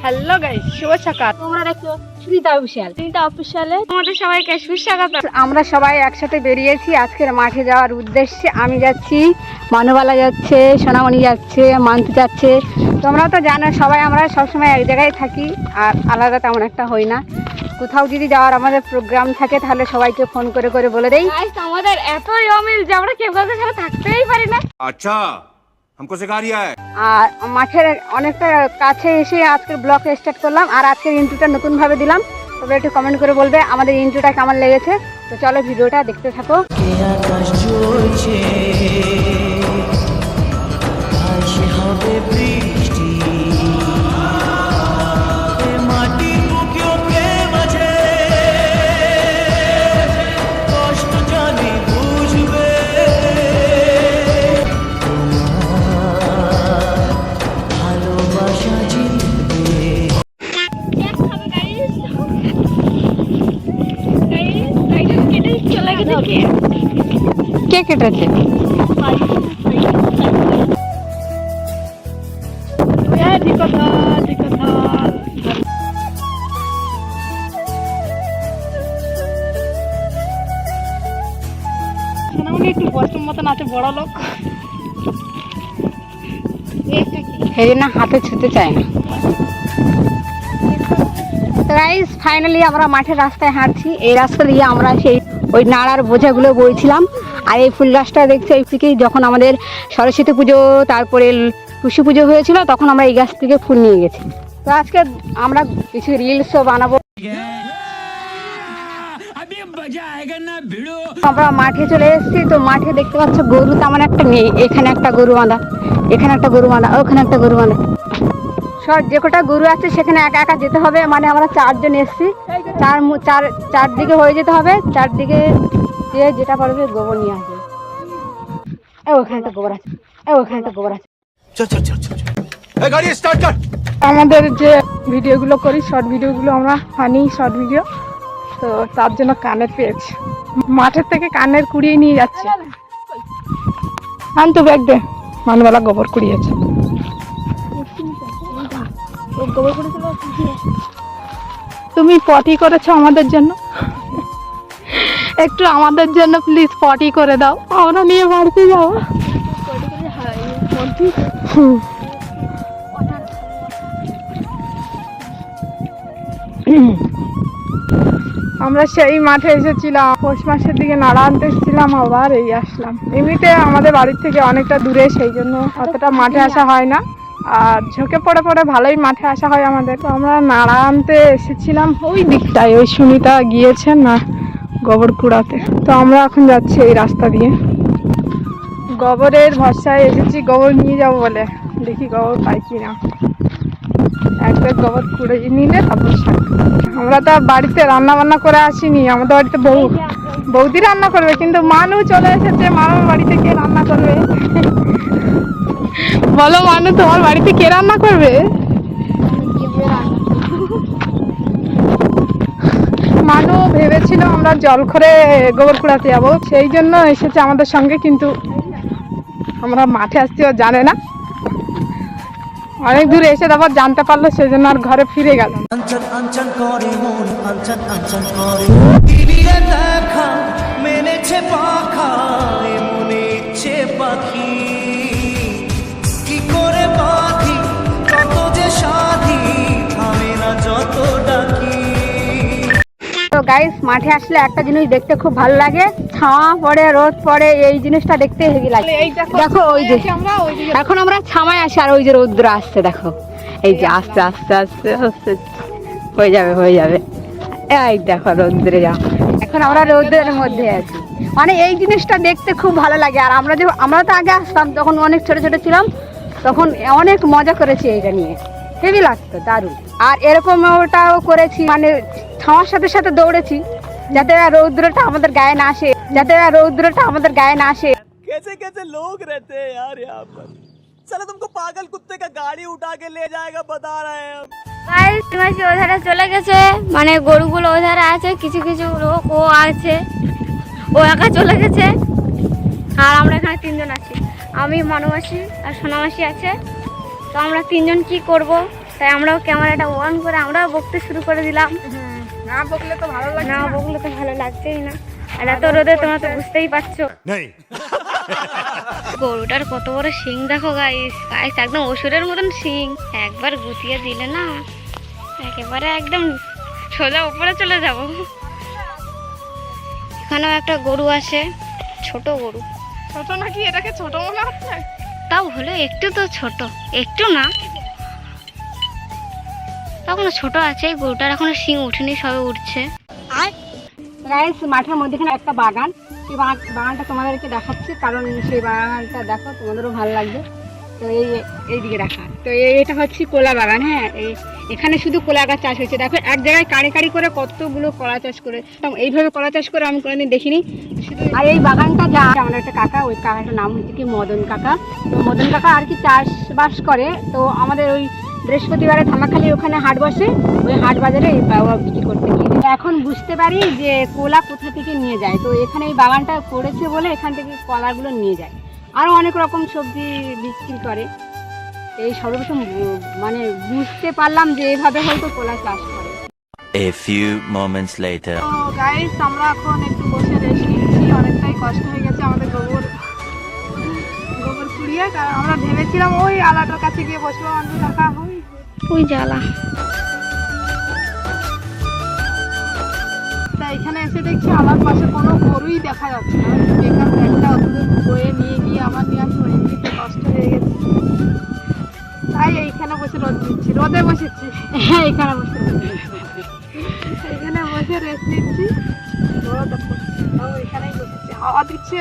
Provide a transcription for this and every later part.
Hello guys, শুভ সকাল। তোমরা দেখছো সুনিতা অফিসিয়ালে আমাদের সবাইকে সুস্বাগত। আমরা সবাই একসাথে বেরিয়েছি আজকের মাঠে যাওয়ার উদ্দেশ্যে। আমি যাচ্ছি, মানুবালা যাচ্ছে, সোনামণি যাচ্ছে, মান্তু যাচ্ছে। তোমরা তো জানো সবাই আমরা সবসময় এক জায়গায় থাকি আর আলাদা তেমন একটা হই না। কোথাও যদি যাওয়ার আমাদের প্রোগ্রাম থাকে তাহলে সবাইকে ফোন করে করে বলে দেই। আমাদের এতই অমিল যে আমরা কেউ কাউকে ছাড়া থাকতেই পারি না। अच्छा हमको सिखा रिया है। আর মাঠের অনেকটা কাছে এসে আজকের ব্লগ স্টার্ট করলাম আর আজকের ইন্ট্রোটা নতুনভাবে দিলাম। তবে একটু কমেন্ট করে বলবে আমাদের ইন্ট্রোটা কেমন লেগেছে। তো চলো ভিডিওটা দেখতে থাকো। কে কেটেছে? একটু বয়সের মতন আছে, বড় লোক। হেরি না হাতে ছুতে চায় না। গাইস ফাইনালি আমরা মাঠের রাস্তায় হাঁটছি। এই রাস্তা দিয়ে আমরা সেই ওই নাড়ার বোঝাগুলো বইছিলাম। আর এই ফুল গাছটা দেখছি এই থেকেই যখন আমাদের সরস্বতী পুজো তারপরে টুসু পুজো হয়েছিল তখন আমরা এই গাছ থেকে ফুল নিয়ে গেছি। তো আজকে আমরা কিছু রিলসও বানাবো। আমরা মাঠে চলে এসেছি। তো মাঠে দেখতে পাচ্ছ গরু তেমন একটা নেই। এখানে একটা গরু বাঁধা, এখানে একটা গরু বাঁধা, ওখানে একটা গরু বাঁধা। সব যে কটা গরু আছে সেখানে একা একা যেতে হবে। মানে আমরা চারজন এসেছি, চারদিকে হয়ে যেতে হবে। চারদিকে যে যেটা পারবে গোবর নিয়ে আসবে। ওখানে একটা গোবর আছে, ওখানে একটা গোবর আছে। गाड़ी स्टार्ट कर। আমাদের যে ভিডিওগুলো করি, শর্ট ভিডিওগুলো, আমরা ফানি শর্ট ভিডিও, তো তার জন্য কানের পেয়েছি। মাঠের থেকে কানের কুড়িয়ে নিয়ে যাচ্ছে। আন তো ব্যাগ দে, মানুবেলা গোবর কুড়িয়েছে। তুমি পটি করেছো আমাদের জন্য, একটু আমাদের জন্য প্লিজ পটি করে দাও, আমরা নিয়ে বাড়িতে যাবো। আমরা সেই মাঠে এসেছিলাম, পৌষ মাসের দিকে নাড়া আনতে এসেছিলাম, আবার এই আসলাম। এমনিতে আমাদের বাড়ির থেকে অনেকটা দূরে, সেই জন্য অতটা মাঠে আসা হয় না। আর ঝোঁকে পড়ে পড়ে ভালোই মাঠে আসা হয় আমাদের। তো আমরা নাড়া আনতে এসেছিলাম ওই দিকটায়, ওই সুনিতা গিয়েছে না গোবর কুড়াতে। তো আমরা এখন যাচ্ছি এই রাস্তা দিয়ে। গোবরের ভরসায় এসেছি গোবর নিয়ে যাবো বলে, দেখি গোবর পাই কিনা। এক ব্যাগ গোবর কুড়ে নিলে তারপর আমরা তো বাড়িতে রান্না বান্না করে আসিনি। আমাদের বাড়িতে বৌদি রান্না করবে, কিন্তু মানু চলে এসেছে। মানুর বাড়িতে কে রান্না করবে বলো? মানু তোমার বাড়িতে কে রান্না করবে? মানু ভেবেছিল আমরা জল করে গোবর কুড়াতে যাবো, সেই জন্য এসেছে আমাদের সঙ্গে। কিন্তু আমরা মাঠে আসছি, ও জানে না। অনেক দূরে এসে তারপর জানতে পারলো, সেই জন্য আর ঘরে ফিরে গেল। তো গাইস মাঠে আসলে একটা জিনিস দেখতে খুব ভালো লাগে, ছাওয়া পড়ে রোদ পড়ে, এই জিনিসটা দেখতে হেভি লাগে। দেখো ওই যে এখন আমরা ছামায় আসি আর ওই যে রৌদ্র আসছে, দেখো এই যে আস্তে আস্তে আস্তে আস্তে হয়ে যাবে হয়ে যাবে। এই দেখো রৌদ্রে যাও, এখন আমরা রৌদ্রের মধ্যে আছি। মানে এই জিনিসটা দেখতে খুব ভালো লাগে। আর আমরা তো আগে আসতাম, তখন অনেক ছোট ছোট ছিলাম, তখন অনেক মজা করেছি এটা নিয়ে, হেভি লাগতো, দারুণ। আর এরকম ওটাও করেছি, মানে ছাওয়ার সাথে সাথে দৌড়েছি যাতে রৌদ্রটা আমাদের গায়ে না আসে, যাতে রৌদ্রটা আমাদের গায়ে না আসে। कैसे कैसे लोग रहते हैं यार यहाँ पर। साला तुमको पागल कुत्ते का गाड़ी उठा के ले जाएगा, बता रहे हैं हम। গাইস মাসি ওধারে চলে গেছে, মানে গরুগুলো ওধারে আছে, কিছু কিছু লোক ও আছে, ও একা চলে গেছে। আর আমরা এখানে তিনজন আছি, আমি মনুমাসি আর সোনামাসি আছে। তো আমরা তিনজন কি করব তাই আমরাও ক্যামেরাটা অন করে আমরাও বকতে শুরু করে দিলাম। না বকলে তো ভালো লাগে না বকলে তো ভালো লাগছেই না, আর এত রোদে তোমরা তো বুঝতেই পারছো। नहीं গরুটার কত বড় শিং দেখো গাইস, গাইস একদম অসুরের মতন শিং, একবার গুতিয়ে দিলে না একেবারে একদম সোজা উপরে চলে যাব। এখানেও একটা গরু আছে, ছোট গরু। ছোট নাকি? এটাকে ছোট মনে হচ্ছে? তাও হলো একটু তো ছোট, একটু না তখন ছোট আছে। এই গরুটার এখনো শিং উঠেনি, সবে উঠছে। গাইস মাঠের মধ্যেখানে একটা বাগান, সেই বাগানটা তোমাদেরকে দেখাচ্ছি, কারণ সেই বাগানটা দেখো তোমাদেরও ভালো লাগবে। তো এইদিকে দেখা, তো এটা হচ্ছে কলা বাগান। হ্যাঁ, এখানে শুধু কলা গাছ চাষ হয়েছে। দেখো এক জায়গায় কাড়ি কাড়ি করে কতগুলো কলা চাষ করে, এইভাবে কলা চাষ করে আমি কোনোদিন দেখিনি। আর এই বাগানটা যা আমার একটা কাকা, ওই কাকাটার নাম হচ্ছে কি মদন কাকা। তো মদন কাকা আর কি চাষবাস করে। তো আমাদের ওই বৃহস্পতিবারে ধামাখালি ওখানে হাট বসে, ওই হাট বাজারে বিক্রি করতে গিয়ে এখন বুঝতে পারি যে কলা কোথা থেকে নিয়ে যায়। তো এখানে এই বাগানটা করেছে বলে এখান থেকে কলাগুলো নিয়ে যায়। আরও অনেক রকম সবজি বিক্রি করে। এই সর্বপ্রথম মানে বুঝতে পারলাম যে এইভাবে হয়তো কলা চাষ করে। A few moments later. তো গাইস আমরা এখন একটু বসে রেস্ট নিচ্ছি, অনেকটাই কষ্ট হয়ে গেছে আমাদের গোবর কুড়িয়ে। কারণ আমরা ভেবেছিলাম ওই আলাটার কাছে গিয়ে বসবো, অন্তত দেখা হয় ওই জ্বালা। তা এখানে এসে দেখছি আলার পাশে কোনো গরুই দেখা যাচ্ছে না। বেকার একটা অতদূর বয়ে নিয়ে গিয়ে আবার নিয়ে আসবো, এমনিতে কষ্ট হয়ে গেছে। তাই এইখানে বসে রোদ দিচ্ছি, রোদে বসেছি। হ্যাঁ, এখানে বসে এখানে বসে রেস্ট নিচ্ছি। রোদ এখানেই বসেছি, হাওয়া দিচ্ছে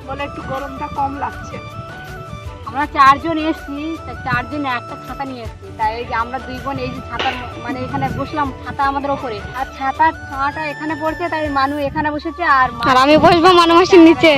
বলে একটু গরমটা কম লাগছে। আমরা 4 জন এসছি, চারজন একটা ছাতা নিয়ে এসছি। তাই এই যে আমরা 2 বোন এই যে ছাতার মানে এখানে বসলাম, ছাতা আমাদের ওপরে, আর ছাতার ছাটা এখানে পড়ছে, তাই মানু এখানে বসেছে। আর আমি বসবো মানু মাসির নিচে।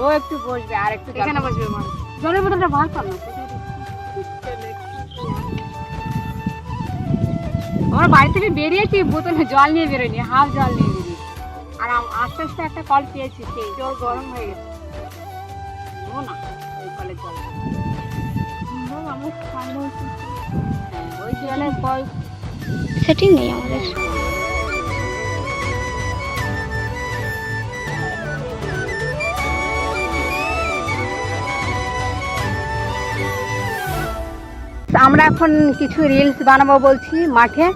ও একটু বসবে আর একটু এখানে বসবে মানুষ। জলের বোতলটা ভালো কর না। আমরা বাড়ি থেকে বেরিয়েছি, বোতলে জল নিয়ে বেরোয়নি, হাফ জল নিয়ে বেরিয়েছি। আর আস্তে আস্তে একটা কল পেয়েছি, সেই জল গরম হয়ে গেছে। ও না, ওই কলের জল ওই জলের কল সেটিং নেই আমাদের। আমরা এখন কিছু রিলস বানাবো বলছি মাঠে।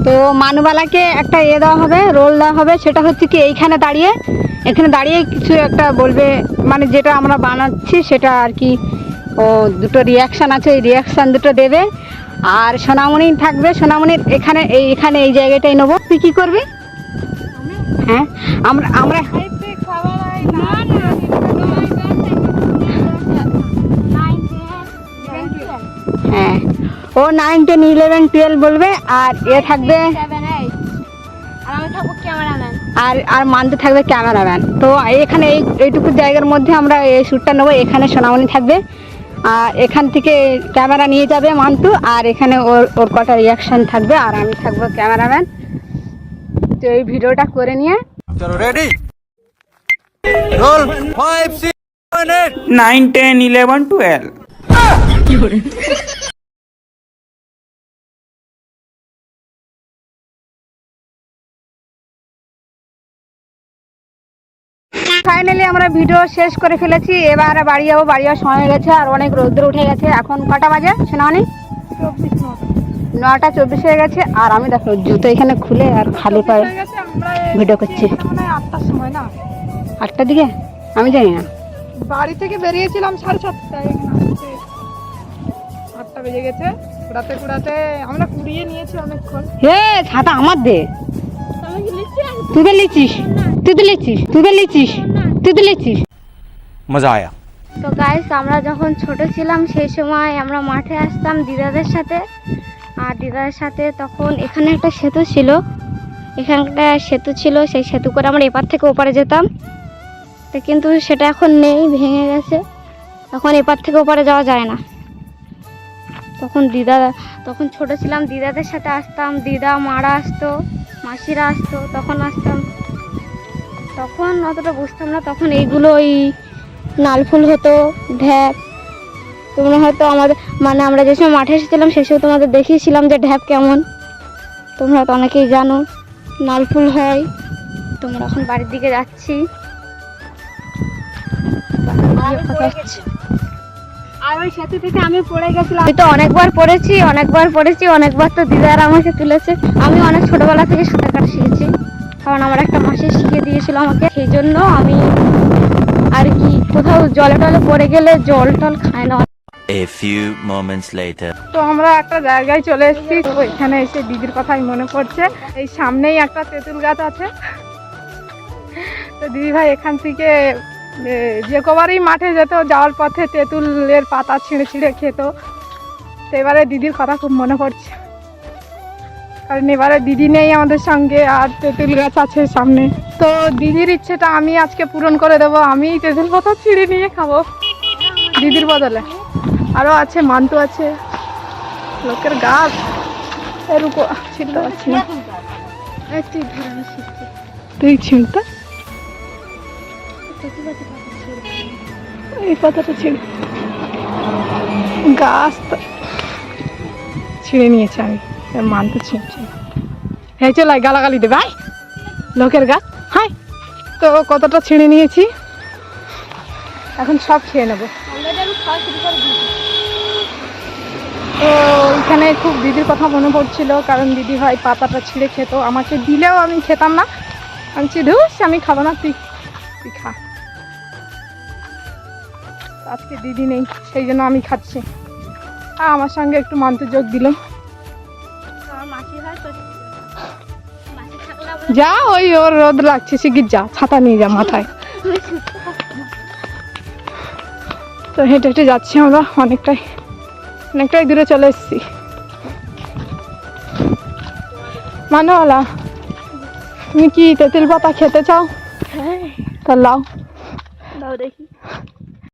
তো মানুবালাকে একটা দেওয়া হবে, রোল দেওয়া হবে। সেটা হচ্ছে কি এখানে দাঁড়িয়ে কিছু একটা বলবে, মানে যেটা আমরা বানাচ্ছি সেটা আর কি। ও দুটো রিয়াকশান আছে, ওই রিয়াকশান দুটো দেবে। আর সোনামণি থাকবে, সোনামণির এখানে এই জায়গাটাই নেবো। তুই কী করবি? হ্যাঁ, আমরা হ্যাঁ, ও 9, 10, 11, 12 বলবে। আর থাকবে আর মানতে থাকবে ক্যামেরাম্যান। তো এখানে এইটুকু জায়গার মধ্যে আমরা এই শ্যুটটা নেবো। এখানে সোনামণি থাকবে, আর এখান থেকে ক্যামেরা নিয়ে যাবে মান্তু, আর এখানে ওর কটা রিয়াকশান থাকবে, আর আমি থাকবো ক্যামেরাম্যান। তো এই ভিডিওটা করে নিয়ে चलो रेडी रोल 5 6 8 9, 10, 11, 12. ফাইনালি আমরা ভিডিও শেষ করে ফেলেছি। এবার বাড়ি যাবো, বাড়ি যাওয়ার সময় হয়ে গেছে, আর অনেক রোদ্র উঠে গেছে। এখন কটা বাজে শোনানি? 9:24 হয়ে গেছে। আর আমি দেখো জুতো এখানে খুলে আর খালি পায়ে ভিডিও করছি। 8টার সময় না, 8টার দিকে, আমি জানি না। বাড়ি থেকে বেরিয়েছিলাম 7:30টায়, 8টা বেজে গেছে। কুড়াতে আমরা কুড়িয়ে নিয়েছি অনেকক্ষণ। হে ছাতা আমার দে, তুই তো লিচিস। मजा आया। তো গাইস আমরা যখন ছোট ছিলাম সেই সময় আমরা মাঠে আসতাম দিদাদের সাথে। আর দিদাদের সাথে তখন এখানে একটা সেতু ছিল, সেই সেতু করে আমরা এপার থেকে ওপারে যেতাম। তো কিন্তু সেটা এখন নেই, ভেঙে গেছে। এখন এপার থেকে ওপারে যাওয়া যায় না। তখন ছোট ছিলাম, দিদাদের সাথে আসতাম, দিদা মারা আসতো, মাসিরা আসতো, তখন আসতাম। তখন অতটা বুঝতাম না, তখন এইগুলো ওই নাল ফুল হতো, ঢ্যাপ, তোমরা হয়তো আমাদের মানে আমরা যে সময় মাঠে এসেছিলাম সেই সময় তোমাদের দেখিয়েছিলাম যে ঢ্যাপ কেমন। তোমরা হয়তো অনেকেই জানো নালফুল হয়। তোমরা এখন বাড়ির দিকে যাচ্ছি। আর ওই সেতু থেকে আমি পড়ে গেছিলাম। আমি তো অনেকবার পড়েছি, অনেকবার তো দিদার আমাকে তুলেছে। আমি অনেক ছোটবেলা থেকে সাঁতার কাটা শিখেছি, কারণ আমার একটা মাসি শিখিয়ে দিয়েছিল আমাকে। সেই জন্য আমি আর কি কোথাও জলে টলে পড়ে গেলে জল টল খায় না। A few moments later. তো আমরা একটা জায়গায় চলে এসেছি। তো এখানে এসে দিদির কথাই মনে পড়ছে। এই সামনেই একটা তেঁতুল গাছ আছে। তো দিদি ভাই এখান থেকে যে কবারই মাঠে যেত, যাওয়ার পথে তেঁতুলের পাতা ছিঁড়ে ছিঁড়ে খেত। তো এবারে দিদির কথা খুব মনে পড়ছে, কারণ এবারে দিদি নেই আমাদের সঙ্গে, আর তেঁতুল গাছ আছে সামনে। তো দিদির ইচ্ছেটা আমি আজকে পূরণ করে দেবো। আমি তেঁতুল পাতা ছিঁড়ে নিয়ে খাবো দিদির বদলে। আরও আছে, মান্তু আছে, লোকের গাছ এর উপর ছিঁড়তে পারছি না। তুই ছিঁড়তে এই পাতাটা ছিঁড়ে গাছ তো ছিঁড়ে নিয়েছে। আমি মানতে ছিঁড়ছি। হ্যাঁ চল গালাগালি দেবে ভাই, লোকের গাছ। হ্যাঁ তো কতটা ছিঁড়ে নিয়েছি, এখন সব খেয়ে নেবো। তো এখানে খুব দিদির কথা মনে পড়ছিল, কারণ দিদি ভাই পাতাটা ছিঁড়ে খেত। আমাকে দিলেও আমি খেতাম না। আমি ধুস আমি খাবো না, তুই খা। আজকে দিদি নেই, সেই জন্য আমি খাচ্ছি। আর আমার সঙ্গে একটু মান্তু যোগ দিল। যা ওই ওর রোদ লাগছে, শিগগির যা, ছাতা নিয়ে যা মাথায়। তো হেঁটে হেঁটে যাচ্ছি আমরা, অনেকটাই দূরে চলে এসেছি। মানওয়ালা, তুমি কি তেঁতুল পাতা খেতে চাও? তা লাও, দাও দেখি।